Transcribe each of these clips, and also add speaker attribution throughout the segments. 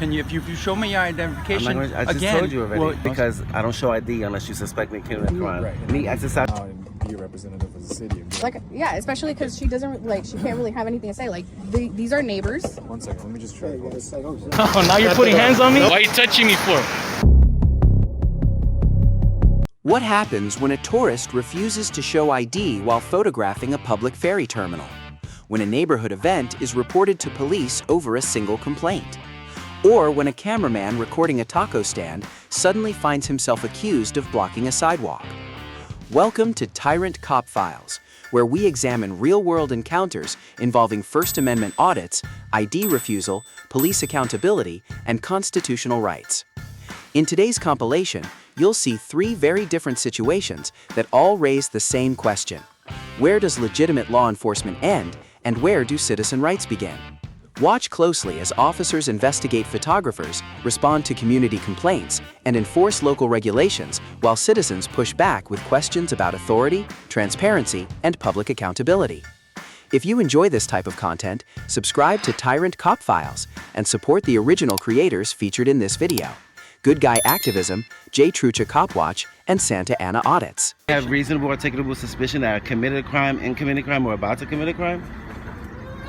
Speaker 1: Can you, if you show me your identification
Speaker 2: I just
Speaker 1: again,
Speaker 2: told you already,
Speaker 1: well,
Speaker 2: because I don't show ID unless you suspect me of committing a crime.
Speaker 3: Right.
Speaker 2: Me exercise.
Speaker 3: Be a representative of the city.
Speaker 4: Like, yeah, especially because she doesn't, like, she can't really have anything to say. Like, these are neighbors.
Speaker 3: 1 second, let me just try this.
Speaker 5: Oh, now you're putting hands on me? Why are you touching me for?
Speaker 6: What happens when a tourist refuses to show ID while photographing a public ferry terminal? When a neighborhood event is reported to police over a single complaint? Or when a cameraman recording a taco stand suddenly finds himself accused of blocking a sidewalk? Welcome to Tyrant Cop Files, where we examine real-world encounters involving First Amendment audits, ID refusal, police accountability, and constitutional rights. In today's compilation, you'll see 3 very different situations that all raise the same question. Where does legitimate law enforcement end, and where do citizen rights begin? Watch closely as officers investigate photographers, respond to community complaints, and enforce local regulations, while citizens push back with questions about authority, transparency, and public accountability. If you enjoy this type of content, subscribe to Tyrant Cop Files and support the original creators featured in this video: Good Guy Activism, J. Trucha Cop Watch, and Santa Ana Audits.
Speaker 2: I have reasonable articulable suspicion that I committed a crime, committed a crime, or about to commit a crime?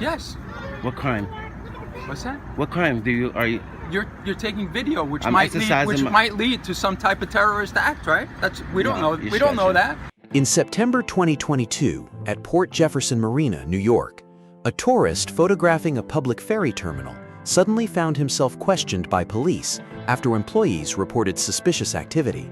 Speaker 1: yes.
Speaker 2: What crime?
Speaker 1: What's that?
Speaker 2: What crime are you?
Speaker 1: You're taking video, which
Speaker 2: I'm
Speaker 1: might
Speaker 2: exercising
Speaker 1: might lead to some type of terrorist act, right? We don't
Speaker 2: No,
Speaker 1: know.
Speaker 2: you're
Speaker 1: We don't know
Speaker 2: stretching.
Speaker 1: that.
Speaker 6: In September 2022, at Port Jefferson Marina, New York, a tourist photographing a public ferry terminal suddenly found himself questioned by police after employees reported suspicious activity.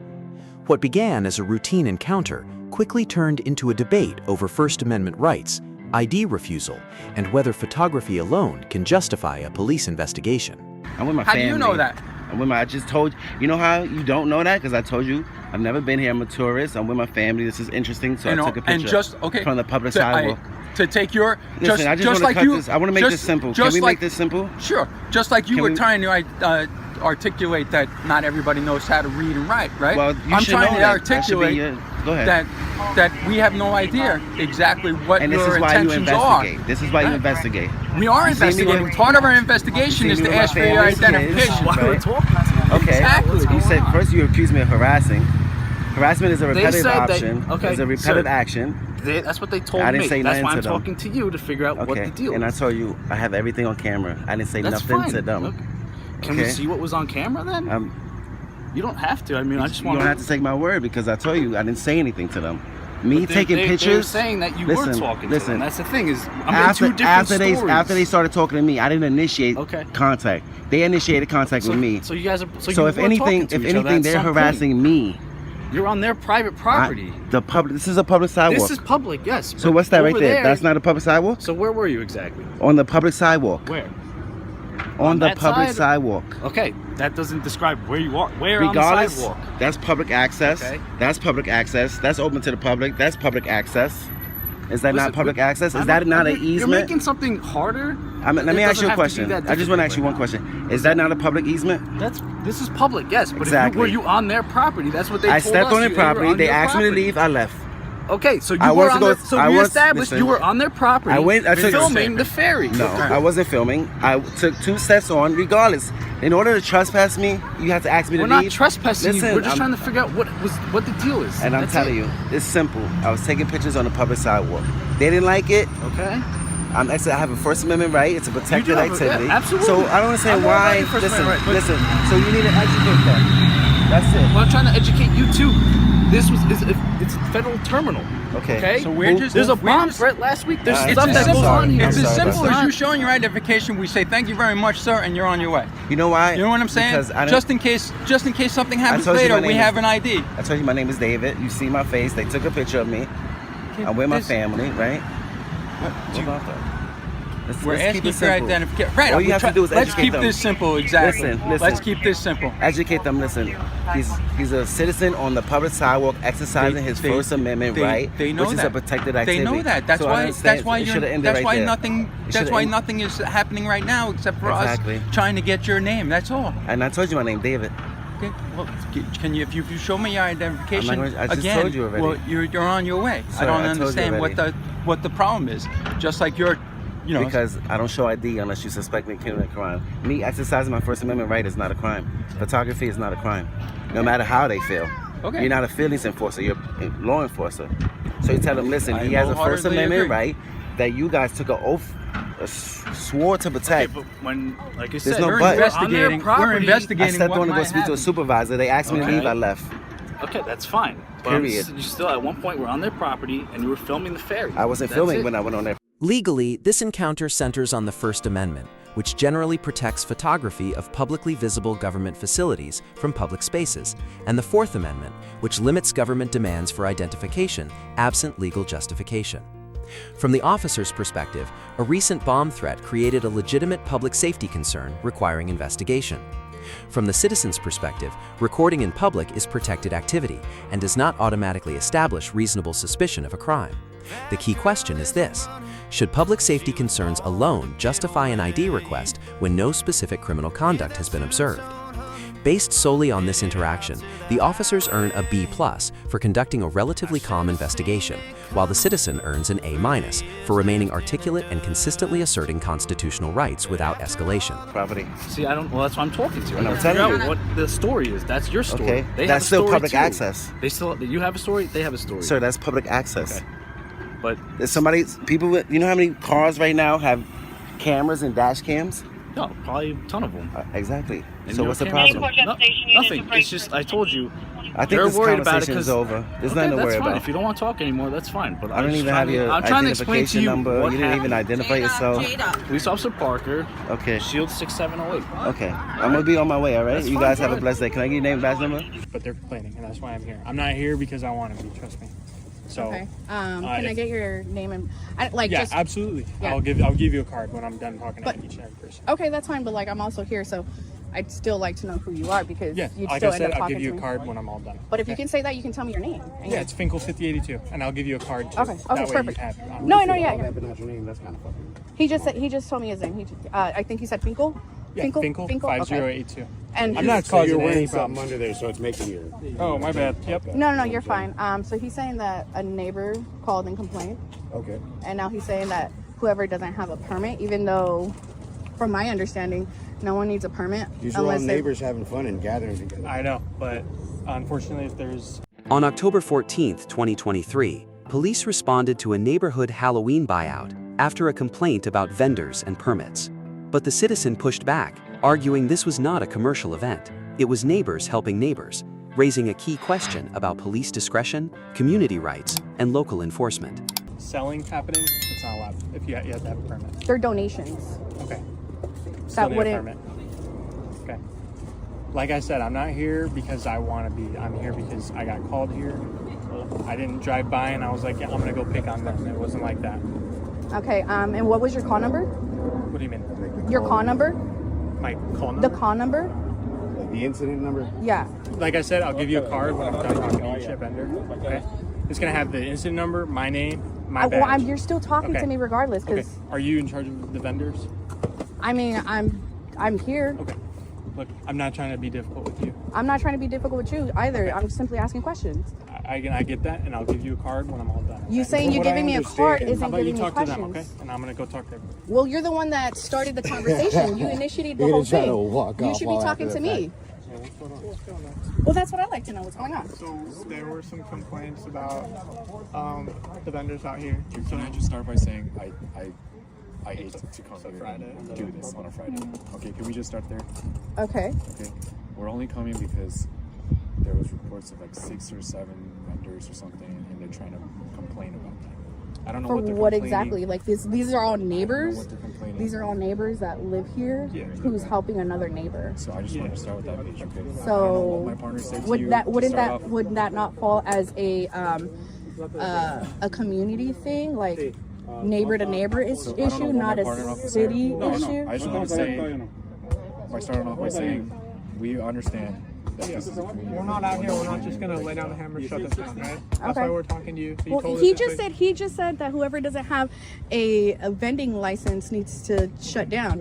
Speaker 6: What began as a routine encounter quickly turned into a debate over First Amendment rights, ID refusal, and whether photography alone can justify a police investigation.
Speaker 2: I'm with my
Speaker 1: How
Speaker 2: family.
Speaker 1: do you know that?
Speaker 2: I'm with I just told you know how you don't know that? Because I told you I've never been here. I'm a tourist. I'm with my family. This is interesting. So I took a picture from the public sidewalk.
Speaker 1: To take your
Speaker 2: Listen, I just want to
Speaker 1: like
Speaker 2: cut
Speaker 1: you.
Speaker 2: this. I want to make this simple. Can we make this simple?
Speaker 1: Sure. Just like you
Speaker 2: Can
Speaker 1: were
Speaker 2: we-
Speaker 1: trying to articulate that not everybody knows how to read and write, right?
Speaker 2: Well, you
Speaker 1: I'm
Speaker 2: should
Speaker 1: trying
Speaker 2: know
Speaker 1: to
Speaker 2: that. That should be
Speaker 1: articulate
Speaker 2: go ahead.
Speaker 1: that we have no idea exactly what
Speaker 2: And this
Speaker 1: your
Speaker 2: is why you
Speaker 1: intentions are.
Speaker 2: investigate. This is why you
Speaker 1: Right.
Speaker 2: investigate.
Speaker 1: We are
Speaker 2: You see me
Speaker 1: investigating.
Speaker 2: with-
Speaker 1: Part of our investigation
Speaker 2: You
Speaker 1: is
Speaker 2: see me
Speaker 1: to
Speaker 2: with
Speaker 1: ask
Speaker 2: my
Speaker 1: for your
Speaker 2: family's kids,
Speaker 1: identification.
Speaker 2: right?
Speaker 5: Why we're talking to you?
Speaker 2: Okay.
Speaker 1: Exactly.
Speaker 2: You said first you accused me of harassing. Harassment is a repetitive
Speaker 5: said that-
Speaker 2: option.
Speaker 5: okay,
Speaker 2: It's a repetitive
Speaker 5: sir.
Speaker 2: action.
Speaker 5: That's what they told
Speaker 2: I didn't
Speaker 5: me.
Speaker 2: say
Speaker 5: That's
Speaker 2: nothing
Speaker 5: why
Speaker 2: to
Speaker 5: I'm
Speaker 2: them.
Speaker 5: talking to you to figure out what
Speaker 2: Okay.
Speaker 5: the deal
Speaker 2: And I
Speaker 5: is.
Speaker 2: told you I have everything on camera. I didn't say
Speaker 5: That's
Speaker 2: nothing
Speaker 5: fine.
Speaker 2: to them.
Speaker 5: Okay. Can we
Speaker 2: Okay.
Speaker 5: see what was on camera then? You don't have to. I mean, I just
Speaker 2: You
Speaker 5: want
Speaker 2: don't have to take my word because I told you I didn't say anything to them. Me taking
Speaker 5: They're
Speaker 2: pictures.
Speaker 5: saying that you
Speaker 2: Listen,
Speaker 5: were talking to
Speaker 2: listen.
Speaker 5: them. That's the thing is, I'm in two different stories.
Speaker 2: After they started talking to me, I didn't initiate
Speaker 5: Okay.
Speaker 2: contact. They initiated contact with me.
Speaker 5: So you guys are. So
Speaker 2: So
Speaker 5: you
Speaker 2: if
Speaker 5: were
Speaker 2: anything,
Speaker 5: talking to each other at
Speaker 2: they're
Speaker 5: some point.
Speaker 2: harassing me.
Speaker 5: You're on their private property.
Speaker 2: This is a public sidewalk.
Speaker 5: This is public, yes.
Speaker 2: So
Speaker 5: but
Speaker 2: what's that right
Speaker 5: over
Speaker 2: there? That's not a public sidewalk?
Speaker 5: So where were you exactly?
Speaker 2: On the public sidewalk.
Speaker 5: Where?
Speaker 2: On the
Speaker 5: that
Speaker 2: public
Speaker 5: side?
Speaker 2: sidewalk.
Speaker 5: Okay, that doesn't describe where you are. Where
Speaker 2: Regardless,
Speaker 5: on the sidewalk?
Speaker 2: that's public access.
Speaker 5: Okay.
Speaker 2: That's public access. That's open to the public. That's public access. Is that
Speaker 5: Listen,
Speaker 2: not public access? Is
Speaker 5: I'm
Speaker 2: that not an
Speaker 5: You're
Speaker 2: easement?
Speaker 5: making something harder.
Speaker 2: Let me
Speaker 5: It
Speaker 2: ask you
Speaker 5: doesn't
Speaker 2: a
Speaker 5: have to be
Speaker 2: question.
Speaker 5: that
Speaker 2: I just want to ask you one
Speaker 5: difficult
Speaker 2: question. Is that not a public easement?
Speaker 5: This is public, yes. But
Speaker 2: Exactly.
Speaker 5: were you on their property? That's what they
Speaker 2: I
Speaker 5: told
Speaker 2: stepped
Speaker 5: us.
Speaker 2: on their
Speaker 5: You were
Speaker 2: property.
Speaker 5: on
Speaker 2: They
Speaker 5: their
Speaker 2: asked me to
Speaker 5: property.
Speaker 2: leave. I left.
Speaker 5: Okay, so
Speaker 2: I
Speaker 5: you were
Speaker 2: wanted to
Speaker 5: on
Speaker 2: go-
Speaker 5: their, so
Speaker 2: I
Speaker 5: we
Speaker 2: was-
Speaker 5: established
Speaker 2: listen.
Speaker 5: you were on their property.
Speaker 2: I went- I took-
Speaker 5: filming the ferry.
Speaker 2: No, I wasn't filming. I took 2 steps on. Regardless, in order to trespass me, you have to ask me to
Speaker 5: We're
Speaker 2: leave.
Speaker 5: not trespassing
Speaker 2: Listen,
Speaker 5: you. We're just
Speaker 2: I'm-
Speaker 5: trying to figure out what the deal is.
Speaker 2: And I'm
Speaker 5: That's
Speaker 2: telling
Speaker 5: it.
Speaker 2: you, it's simple. I was taking pictures on the public sidewalk. They didn't like it.
Speaker 5: Okay.
Speaker 2: I have a First Amendment right. It's a protected
Speaker 5: have a-
Speaker 2: activity.
Speaker 5: yeah, absolutely.
Speaker 2: So I don't understand
Speaker 5: I'm all about
Speaker 2: why.
Speaker 5: your First
Speaker 2: Listen,
Speaker 5: Amendment right, but-
Speaker 2: listen. So you need to educate them. That's it.
Speaker 5: Well, I'm trying to educate you too. This it's a federal terminal.
Speaker 2: Okay.
Speaker 5: Okay.
Speaker 1: So we're just-
Speaker 5: There's a
Speaker 1: we're
Speaker 5: bomb
Speaker 1: just-
Speaker 5: threat last week. There's
Speaker 2: It's
Speaker 5: stuff
Speaker 2: as
Speaker 5: that goes
Speaker 2: simple-
Speaker 5: on here.
Speaker 1: It's
Speaker 2: I'm
Speaker 1: as
Speaker 2: sorry,
Speaker 1: simple
Speaker 2: that's
Speaker 1: as
Speaker 2: not-
Speaker 1: you showing your identification. We say thank you very much, sir, and you're on your way.
Speaker 2: You know why?
Speaker 1: You know what I'm saying?
Speaker 2: Because I
Speaker 1: Just in case something happens
Speaker 2: told you
Speaker 1: later,
Speaker 2: my
Speaker 1: we
Speaker 2: name
Speaker 1: have
Speaker 2: is-
Speaker 1: an ID.
Speaker 2: I told you my name is David. You see my face. They took a picture of me. I'm with my family, right? What about that?
Speaker 1: We're
Speaker 2: Let's keep
Speaker 1: asking
Speaker 2: it
Speaker 1: for your
Speaker 2: simple.
Speaker 1: identification. Right.
Speaker 2: All you have to do is
Speaker 1: let's
Speaker 2: educate
Speaker 1: keep
Speaker 2: them.
Speaker 1: this simple. Exactly.
Speaker 2: Listen.
Speaker 1: Let's keep this simple.
Speaker 2: Educate them. Listen, he's a citizen on the public sidewalk exercising his First Amendment right,
Speaker 1: They know
Speaker 2: which
Speaker 1: that.
Speaker 2: is a protected activity.
Speaker 1: They know that. That's
Speaker 2: So I
Speaker 1: why.
Speaker 2: understand.
Speaker 1: That's why
Speaker 2: It
Speaker 1: you're.
Speaker 2: should have ended
Speaker 1: That's
Speaker 2: right
Speaker 1: why
Speaker 2: there.
Speaker 1: nothing.
Speaker 2: It
Speaker 1: That's
Speaker 2: should
Speaker 1: why
Speaker 2: end-
Speaker 1: nothing is happening right now except for
Speaker 2: Exactly.
Speaker 1: us trying to get your name. That's all.
Speaker 2: And I told you my name, David.
Speaker 1: Okay. Well, can you if you show me your identification
Speaker 2: I just
Speaker 1: again?
Speaker 2: told you already.
Speaker 1: Well, you're on your way.
Speaker 2: Sir,
Speaker 1: I don't
Speaker 2: I told you
Speaker 1: understand
Speaker 2: already.
Speaker 1: what the problem is. Just like you're you know,
Speaker 2: because I don't show ID unless you suspect me of committing a crime. Me exercising my First Amendment right is not a crime. Photography is not a crime, no matter how they feel.
Speaker 1: Okay.
Speaker 2: You're not a feelings enforcer, you're a law enforcer. So you tell him, listen, he has a First Amendment right that you guys took an oath, swore to protect.
Speaker 5: Okay, but when, like I
Speaker 2: There's
Speaker 5: said,
Speaker 2: no
Speaker 5: we're
Speaker 2: but.
Speaker 5: investigating.
Speaker 1: We're
Speaker 2: I
Speaker 1: investigating.
Speaker 2: stepped
Speaker 1: what
Speaker 2: on to go
Speaker 1: might
Speaker 2: speak to a
Speaker 1: happen.
Speaker 2: supervisor. They asked me to
Speaker 5: Okay.
Speaker 2: leave, I left.
Speaker 5: Okay, that's fine. But
Speaker 2: Period.
Speaker 5: you still, at one point, were on their property and you were filming the ferry.
Speaker 2: I wasn't
Speaker 5: That's
Speaker 2: filming
Speaker 5: it.
Speaker 2: when I went on there.
Speaker 6: Legally, this encounter centers on the First Amendment, which generally protects photography of publicly visible government facilities from public spaces, and the Fourth Amendment, which limits government demands for identification absent legal justification. From the officer's perspective, a recent bomb threat created a legitimate public safety concern requiring investigation. From the citizen's perspective, recording in public is protected activity and does not automatically establish reasonable suspicion of a crime. The key question is this: should public safety concerns alone justify an ID request when no specific criminal conduct has been observed? Based solely on this interaction, the officers earn a B+ for conducting a relatively calm investigation, while the citizen earns an A- for remaining articulate and consistently asserting constitutional rights without escalation.
Speaker 2: Property.
Speaker 5: See, I don't. Well, that's what I'm talking to.
Speaker 2: And I'm
Speaker 5: I gotta
Speaker 2: telling
Speaker 5: figure
Speaker 2: you.
Speaker 5: out what the story is. That's your story.
Speaker 2: Okay,
Speaker 5: They
Speaker 2: that's
Speaker 5: have a
Speaker 2: still
Speaker 5: story
Speaker 2: public
Speaker 5: too.
Speaker 2: access.
Speaker 5: They still. You have a story. They have a story.
Speaker 2: Sir, that's public access.
Speaker 5: Okay. But
Speaker 2: There's somebody, people with, you know how many cars right now have cameras and dash cams?
Speaker 5: no, probably a ton of them.
Speaker 2: Exactly.
Speaker 5: And
Speaker 2: So
Speaker 5: you
Speaker 2: what's the
Speaker 5: can't-
Speaker 2: problem?
Speaker 5: Nothing. It's just I told you.
Speaker 2: I think
Speaker 5: They're
Speaker 2: this
Speaker 5: worried about it
Speaker 2: conversation is
Speaker 5: 'cause-
Speaker 2: over. There's
Speaker 5: Okay,
Speaker 2: nothing to
Speaker 5: that's
Speaker 2: worry
Speaker 5: fine.
Speaker 2: about.
Speaker 5: If you don't want to talk anymore, that's fine. But
Speaker 2: I don't
Speaker 5: was
Speaker 2: even
Speaker 5: trying
Speaker 2: have
Speaker 5: to-
Speaker 2: your
Speaker 5: I'm trying to explain to
Speaker 2: identification
Speaker 5: you
Speaker 2: number.
Speaker 5: what
Speaker 2: You didn't even
Speaker 5: happened.
Speaker 2: identify yourself.
Speaker 5: Police Officer Parker,
Speaker 2: Okay.
Speaker 5: Shield 6708.
Speaker 2: Okay. I'm gonna be on my way, all right?
Speaker 5: That's
Speaker 2: You
Speaker 5: fine,
Speaker 2: guys have
Speaker 5: go
Speaker 2: a blessed day. Can I get your name and badge number?
Speaker 7: But they're complaining, and that's why I'm here. I'm not here because I want to be. Trust me. So.
Speaker 4: Okay. Can I get your name and
Speaker 7: Yeah,
Speaker 4: just
Speaker 7: absolutely.
Speaker 4: Yeah.
Speaker 7: I'll give you a card when I'm done talking to each and every person.
Speaker 4: okay, that's fine. But like, I'm also here, so I'd still like to know who you are because
Speaker 7: Yeah,
Speaker 4: you'd
Speaker 7: like
Speaker 4: still
Speaker 7: I
Speaker 4: end
Speaker 7: said,
Speaker 4: up
Speaker 7: I'll
Speaker 4: talking
Speaker 7: give you
Speaker 4: to
Speaker 7: a
Speaker 4: me.
Speaker 7: card when I'm all done.
Speaker 4: But if you can say that, you can tell me your name. And
Speaker 7: Yeah, it's Finkel 5082, and I'll give you a card too.
Speaker 4: Okay,
Speaker 7: That way
Speaker 4: perfect.
Speaker 7: You have it.
Speaker 4: No, yeah.
Speaker 3: But not your name. That's kind of fucking.
Speaker 4: He just told me his name. I think he said Finkel.
Speaker 7: Yeah, Finkel
Speaker 4: Okay.
Speaker 7: 5082.
Speaker 4: And
Speaker 7: I'm not
Speaker 3: So
Speaker 7: causing
Speaker 3: you're wearing
Speaker 7: any
Speaker 3: something
Speaker 7: problems.
Speaker 3: under there, so it's making you.
Speaker 7: Oh, my bad. Yep.
Speaker 4: No, you're fine. So he's saying that a neighbor called and complained,
Speaker 3: Okay.
Speaker 4: and now he's saying that whoever doesn't have a permit, even though, from my understanding, no one needs a permit
Speaker 3: These are all
Speaker 4: unless they.
Speaker 3: neighbors having fun and gathering together.
Speaker 7: I know, but unfortunately, if there's
Speaker 6: On October 14th, 2023, police responded to a neighborhood Halloween buyout after a complaint about vendors and permits. But the citizen pushed back, arguing this was not a commercial event. It was neighbors helping neighbors, raising a key question about police discretion, community rights, and local enforcement.
Speaker 7: selling happening, it's not allowed. If you have to have a permit.
Speaker 4: They're donations.
Speaker 7: Okay.
Speaker 4: That
Speaker 7: Need a
Speaker 4: wouldn't.
Speaker 7: permit. Okay. Like I said, I'm not here because I want to be. I'm here because I got called here. I didn't drive by and I was like, yeah, I'm gonna go pick on them. It wasn't like that.
Speaker 4: Okay. And what was your call number?
Speaker 7: What do you mean?
Speaker 4: Your call number?
Speaker 7: My call number?
Speaker 4: The call number?
Speaker 3: Like the incident number.
Speaker 4: Yeah.
Speaker 7: Like I said, I'll give you a card when I'm done talking to each vendor. Okay. It's gonna have the incident number, my name, my badge.
Speaker 4: Well, you're still talking
Speaker 7: Okay.
Speaker 4: to me regardless, because
Speaker 7: Okay. Are you in charge of the vendors?
Speaker 4: I mean, I'm here.
Speaker 7: Okay. Look, I'm not trying to be difficult with you.
Speaker 4: I'm not trying to be difficult with you either. I'm simply asking questions.
Speaker 7: I get that, and I'll give you a card when I'm all done.
Speaker 4: You
Speaker 7: okay?
Speaker 4: saying
Speaker 3: From
Speaker 4: you're
Speaker 3: what I
Speaker 4: giving me a
Speaker 3: understand-
Speaker 4: card
Speaker 3: How
Speaker 4: isn't
Speaker 7: How about you
Speaker 4: giving me
Speaker 7: talk to
Speaker 4: questions.
Speaker 7: them, okay? And I'm gonna go talk to everybody.
Speaker 4: Well, you're the one that started the conversation. You initiated the
Speaker 3: You're
Speaker 4: whole
Speaker 3: gonna try
Speaker 4: thing.
Speaker 3: to walk
Speaker 4: You
Speaker 3: off
Speaker 4: should be
Speaker 3: all
Speaker 4: talking
Speaker 3: after
Speaker 4: to
Speaker 3: the
Speaker 4: me.
Speaker 7: What's going on?
Speaker 4: Well, that's what I'd like to know. What's going on?
Speaker 8: So there were some complaints about the vendors out here.
Speaker 3: Can I just start by saying I hate to come here and do this on a Friday. Okay, can we just start there?
Speaker 4: Okay.
Speaker 3: Okay, we're only coming because there was reports of like 6 or 7 vendors or something, and they're trying to complain about that. I don't know
Speaker 4: For
Speaker 3: what they're
Speaker 4: what
Speaker 3: complaining.
Speaker 4: exactly? Like these are all
Speaker 3: I don't know
Speaker 4: neighbors.
Speaker 3: what they're complaining
Speaker 4: These are all neighbors that live here.
Speaker 3: Yeah.
Speaker 4: Who's helping another neighbor?
Speaker 3: So I just want to start with that page. Okay. I don't know
Speaker 4: So
Speaker 3: what my partner said to
Speaker 4: would
Speaker 3: you
Speaker 4: that
Speaker 3: to
Speaker 4: wouldn't
Speaker 3: start
Speaker 4: that
Speaker 3: off.
Speaker 4: would that not fall as a community thing, like neighbor to neighbor
Speaker 3: I don't know
Speaker 4: issue,
Speaker 3: what
Speaker 4: not
Speaker 3: my
Speaker 4: a
Speaker 3: partner officer-
Speaker 4: city
Speaker 3: No,
Speaker 4: issue?
Speaker 3: I just want to say, by starting off by saying, we understand that this is a community.
Speaker 8: We're not out here. We're not just gonna lay down the hammer and shut this down, right? That's
Speaker 4: Okay.
Speaker 8: why we're talking to you. So you
Speaker 4: Well,
Speaker 8: told
Speaker 4: he
Speaker 8: us
Speaker 4: just
Speaker 8: that-
Speaker 4: said that whoever doesn't have a vending license needs to shut down.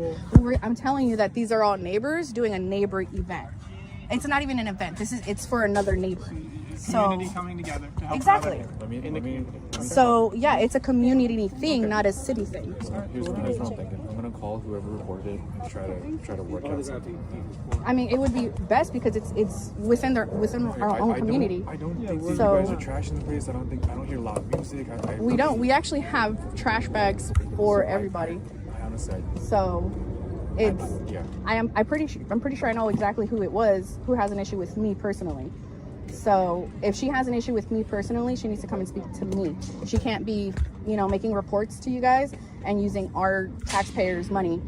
Speaker 4: I'm telling you that these are all neighbors doing a neighbor event, It's not even an event. It's for another neighbor.
Speaker 8: Community coming together to help
Speaker 4: Exactly. So yeah, it's a community thing, not a city thing.
Speaker 3: Here's what I'm thinking. I'm gonna call whoever reported it and try to work out something.
Speaker 4: I mean, it would be best because it's within our own community.
Speaker 3: I don't think you guys are trashing the place. I don't hear loud music.
Speaker 4: We don't. We actually have trash bags for everybody.
Speaker 3: I honestly.
Speaker 4: So it's.
Speaker 3: Yeah.
Speaker 4: I'm pretty sure I know exactly who it was who has an issue with me personally. So if she has an issue with me personally, she needs to come and speak to me. She can't be, making reports to you guys and using our taxpayers' money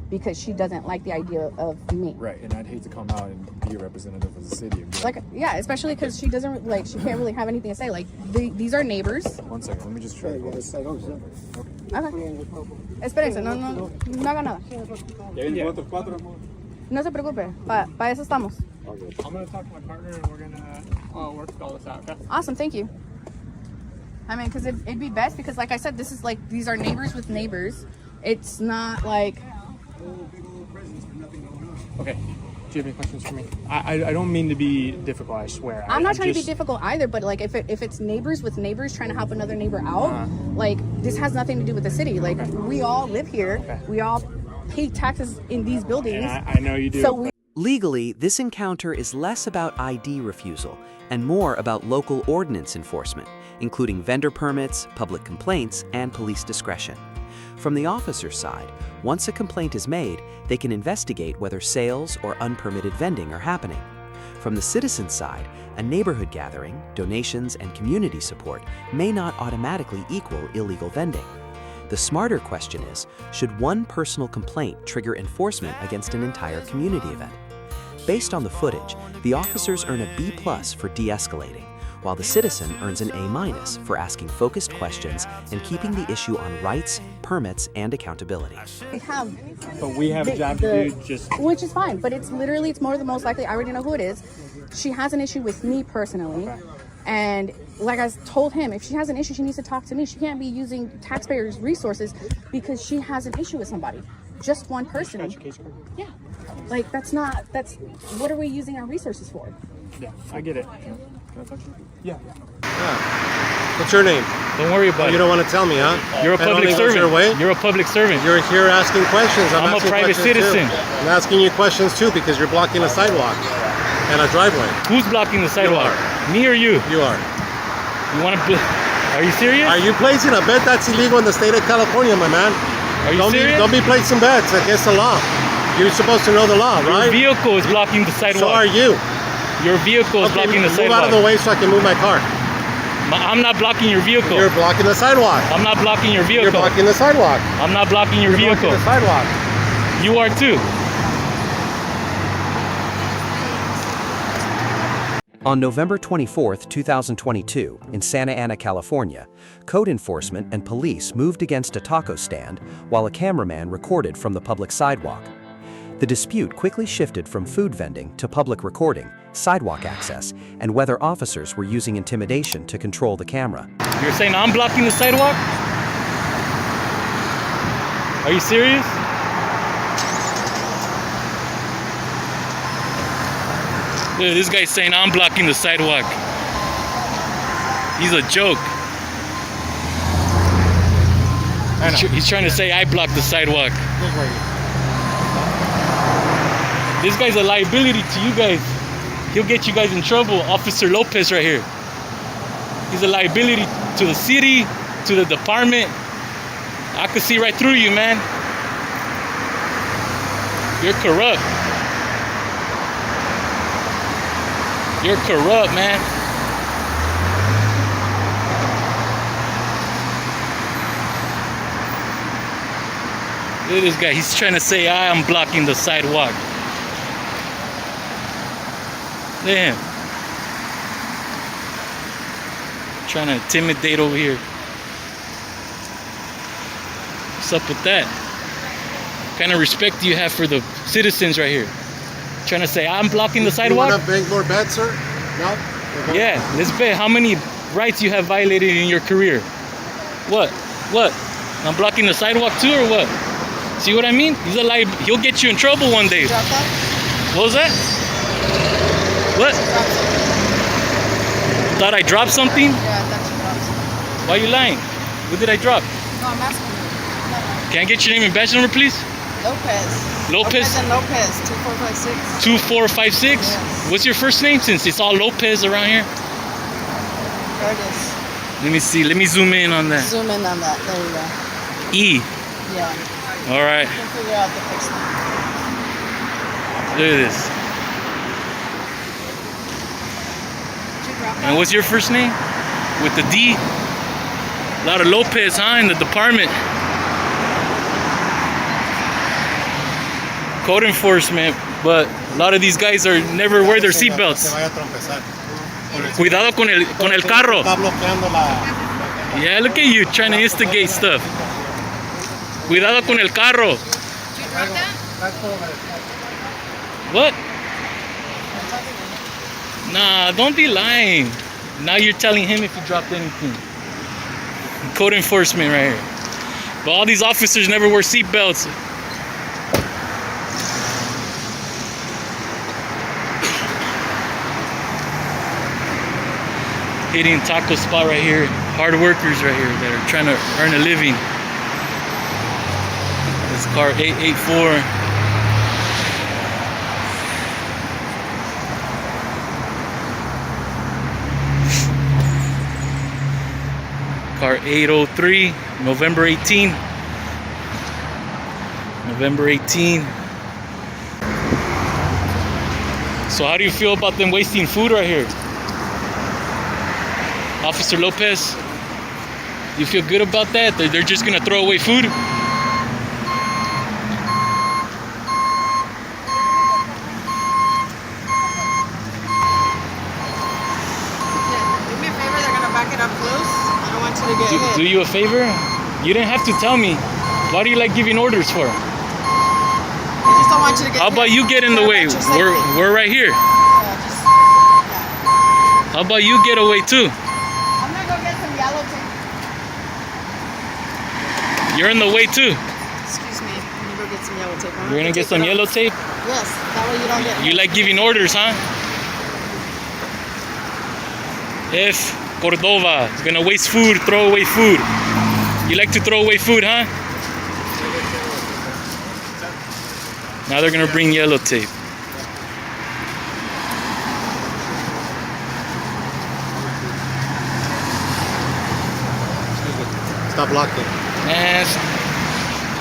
Speaker 4: because she doesn't like the idea of me.
Speaker 3: Right, and I'd hate to come out and be a representative of the city.
Speaker 4: Especially because she doesn't she can't really have anything to say. Like these are neighbors.
Speaker 3: 1 second, let me just try.
Speaker 4: Okay. Espérense, no haga nada. No se preocupe, para eso estamos.
Speaker 8: I'm gonna talk to my partner and we're gonna work all this out. Okay?
Speaker 4: Awesome, thank you. I mean, because it'd be best because, like I said, these are neighbors with neighbors. It's not like.
Speaker 7: Okay. Do you have any questions for me? I don't mean to be difficult. I swear.
Speaker 4: I'm not trying to be difficult either, but like if it's neighbors with neighbors trying to help another neighbor out, like this has nothing to do with the city. Like we all live here. Okay. We all pay taxes in these buildings.
Speaker 7: And I know you do.
Speaker 4: So
Speaker 6: Legally, this encounter is less about ID refusal and more about local ordinance enforcement, including vendor permits, public complaints, and police discretion. From the officer's side, once a complaint is made, they can investigate whether sales or unpermitted vending are happening. From the citizen's side, a neighborhood gathering, donations, and community support may not automatically equal illegal vending. The smarter question is, should one personal complaint trigger enforcement against an entire community event? Based on the footage, the officers earn a B+ for de-escalating, while the citizen earns an A- for asking focused questions and keeping the issue on rights, permits, and accountability.
Speaker 7: We have a job to do,
Speaker 4: which is fine, but it's more than most likely, I already know who it is. She has an issue with me personally. And like I told him, if she has an issue, she needs to talk to me. She can't be using taxpayers' resources because she has an issue with somebody. Just one person. Yeah. Like, what are we using our resources for?
Speaker 7: Yeah, I get it.
Speaker 3: Can I talk to you?
Speaker 7: Yeah.
Speaker 9: What's your name?
Speaker 10: Don't worry about it.
Speaker 9: You don't want to tell me, huh?
Speaker 10: You're a public servant. You're a public servant.
Speaker 9: You're here asking questions.
Speaker 10: I'm a private citizen.
Speaker 9: I'm asking you questions too because you're blocking a sidewalk and a driveway.
Speaker 10: Who's blocking the sidewalk? Me or you?
Speaker 9: You are.
Speaker 10: You want to? Are you serious?
Speaker 9: Are you placing a bet that's illegal in the state of California, my man?
Speaker 10: Are you serious?
Speaker 9: Don't be placing bets against the law. You're supposed to know the law, right?
Speaker 10: Your vehicle is blocking the sidewalk.
Speaker 9: So are you.
Speaker 10: Your vehicle is blocking the sidewalk.
Speaker 9: Move out of the way so I can move my car.
Speaker 10: I'm not blocking your vehicle.
Speaker 9: You're blocking the sidewalk.
Speaker 10: I'm not blocking your vehicle.
Speaker 9: You're blocking the sidewalk.
Speaker 10: I'm not blocking your vehicle.
Speaker 9: Blocking the sidewalk.
Speaker 10: You are too.
Speaker 6: On November 24, 2022, in Santa Ana, California, code enforcement and police moved against a taco stand while a cameraman recorded from the public sidewalk. The dispute quickly shifted from food vending to public recording, sidewalk access, and whether officers were using intimidation to control the camera.
Speaker 10: You're saying I'm blocking the sidewalk? Are you serious? Dude, this guy's saying I'm blocking the sidewalk. He's a joke. He's trying to say I blocked the sidewalk. This guy's a liability to you guys. He'll get you guys in trouble. Officer Lopez right here. He's a liability to the city, to the department. I could see right through you, man. You're corrupt. You're corrupt, man. Look at this guy. He's trying to say I am blocking the sidewalk. Look at him. Trying to intimidate over here. What's up with that? What kind of respect do you have for the citizens right here? Trying to say I'm blocking the sidewalk?
Speaker 9: You want to make more bets, sir? No? Okay.
Speaker 10: Yeah, let's bet how many rights you have violated in your career. What? I'm blocking the sidewalk too or what? See what I mean? He'll get you in trouble one day. What was that? What? Thought I dropped something?
Speaker 4: Yeah, I thought you dropped something.
Speaker 10: Why are you lying? What did I drop?
Speaker 4: No, I'm asking you.
Speaker 10: Can I get your name and badge number, please?
Speaker 4: Lopez.
Speaker 10: Lopez?
Speaker 4: And Lopez, 2456.
Speaker 10: 2456?
Speaker 4: Yes.
Speaker 10: What's your first name since it's all Lopez around here?
Speaker 4: Curtis.
Speaker 10: Let me see. Let me zoom in on that.
Speaker 4: Zoom in on that. There you go.
Speaker 10: E.
Speaker 4: Yeah.
Speaker 10: All right.
Speaker 4: You can figure out the first name.
Speaker 10: Look at this. And what's your first name? With the D? A lot of Lopez, huh, in the department. Code enforcement, but a lot of these guys are never wear their seatbelts. Cuidado con el carro. Yeah, look at you trying to instigate stuff. Cuidado con el carro. What? Nah, don't be lying. Now you're telling him if you dropped anything. Code enforcement right here. But all these officers never wear seatbelts. Hitting taco spot right here. Hard workers right here that are trying to earn a living. This car 884. Car 803, November 18. November 18. So how do you feel about them wasting food right here? Officer Lopez, you feel good about that? They're just gonna throw away food? Do you a favor? You didn't have to tell me. Why do you like giving orders for?
Speaker 4: I just don't want you to get
Speaker 10: How about you get in the way? We're right here. How about you get away too?
Speaker 4: I'm gonna go get some yellow tape.
Speaker 10: You're in the way too.
Speaker 4: Excuse me. I'm gonna go get some yellow tape.
Speaker 10: You're gonna get some yellow tape?
Speaker 4: Yes, that way you don't get.
Speaker 10: You like giving orders, huh? If Cordova is gonna waste food, throw away food. You like to throw away food, huh? Now they're gonna bring yellow tape.
Speaker 9: Stop blocking.
Speaker 10: Man,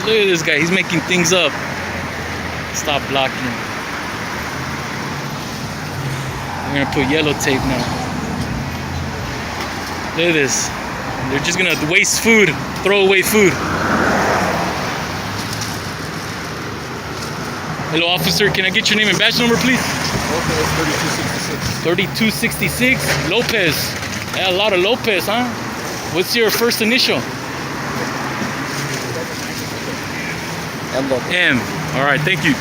Speaker 10: look at this guy. He's making things up. Stop blocking. We're gonna put yellow tape now. Look at this. They're just gonna waste food, throw away food. Hello, officer. Can I get your name and badge number, please?
Speaker 9: Okay, it's
Speaker 10: 3266. 3266. Lopez. Yeah, a lot of Lopez, huh? What's your first initial? M. All right, thank you.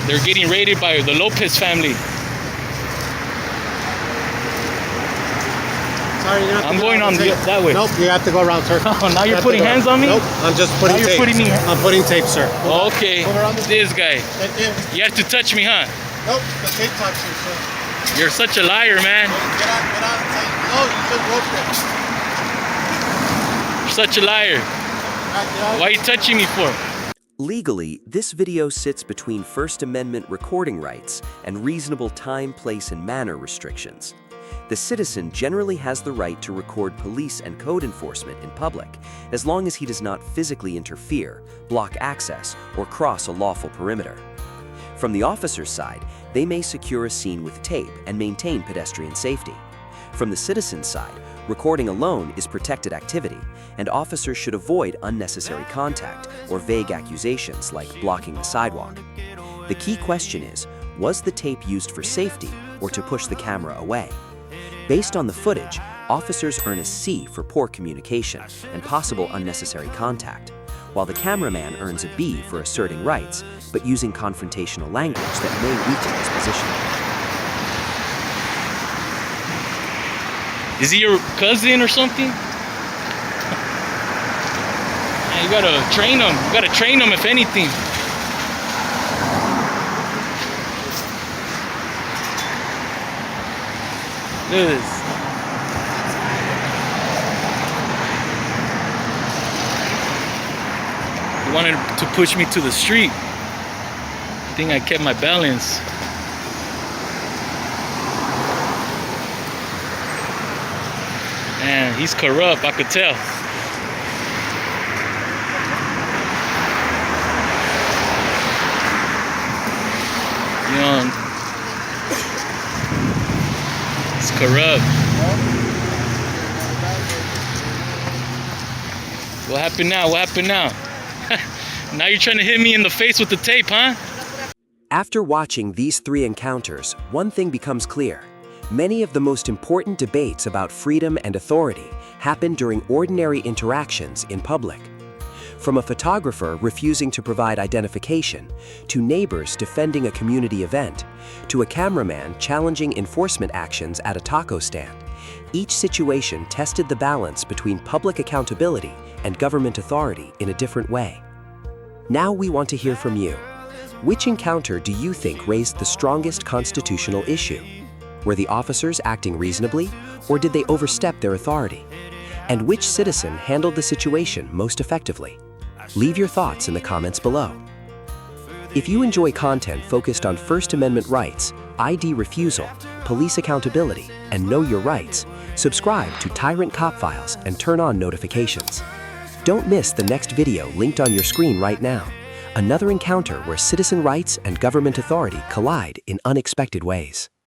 Speaker 10: They're getting raided by the Lopez family.
Speaker 9: Sorry, you're not
Speaker 10: I'm going on that way.
Speaker 9: Nope, you have to go around, sir.
Speaker 10: Oh, now you're putting hands on me?
Speaker 9: Nope, I'm just putting
Speaker 10: tape.
Speaker 9: Now you're putting me. I'm putting tape, sir.
Speaker 10: Okay, this guy. You have to touch me, huh?
Speaker 9: Nope, the tape touch you, sir.
Speaker 10: You're such a liar, man.
Speaker 9: Get out and say, no, you just roped it.
Speaker 10: You're such a liar. Why are you touching me for?
Speaker 6: Legally, this video sits between First Amendment recording rights and reasonable time, place, and manner restrictions. The citizen generally has the right to record police and code enforcement in public, as long as he does not physically interfere, block access, or cross a lawful perimeter. From the officer's side, they may secure a scene with tape and maintain pedestrian safety. From the citizen's side, recording alone is protected activity, and officers should avoid unnecessary contact or vague accusations like blocking the sidewalk. The key question is, was the tape used for safety or to push the camera away? Based on the footage, officers earn a C for poor communication and possible unnecessary contact, while the cameraman earns a B for asserting rights, but using confrontational language that may weaken his position.
Speaker 10: Is he your cousin or something? Man, you gotta train him. You gotta train him if anything. Look at this. He wanted to push me to the street. I think I kept my balance. Man, he's corrupt, I could tell. You know, it's corrupt. What happened now? What happened now? Now you're trying to hit me in the face with the tape, huh?
Speaker 6: After watching these 3 encounters, one thing becomes clear. Many of the most important debates about freedom and authority happen during ordinary interactions in public. From a photographer refusing to provide identification, to neighbors defending a community event, to a cameraman challenging enforcement actions at a taco stand, each situation tested the balance between public accountability and government authority in a different way. Now we want to hear from you. Which encounter do you think raised the strongest constitutional issue? Were the officers acting reasonably, or did they overstep their authority? And which citizen handled the situation most effectively? Leave your thoughts in the comments below. If you enjoy content focused on First Amendment rights, ID refusal, police accountability, and know your rights, subscribe to Tyrant Cop Files and turn on notifications. Don't miss the next video linked on your screen right now. Another encounter where citizen rights and government authority collide in unexpected ways.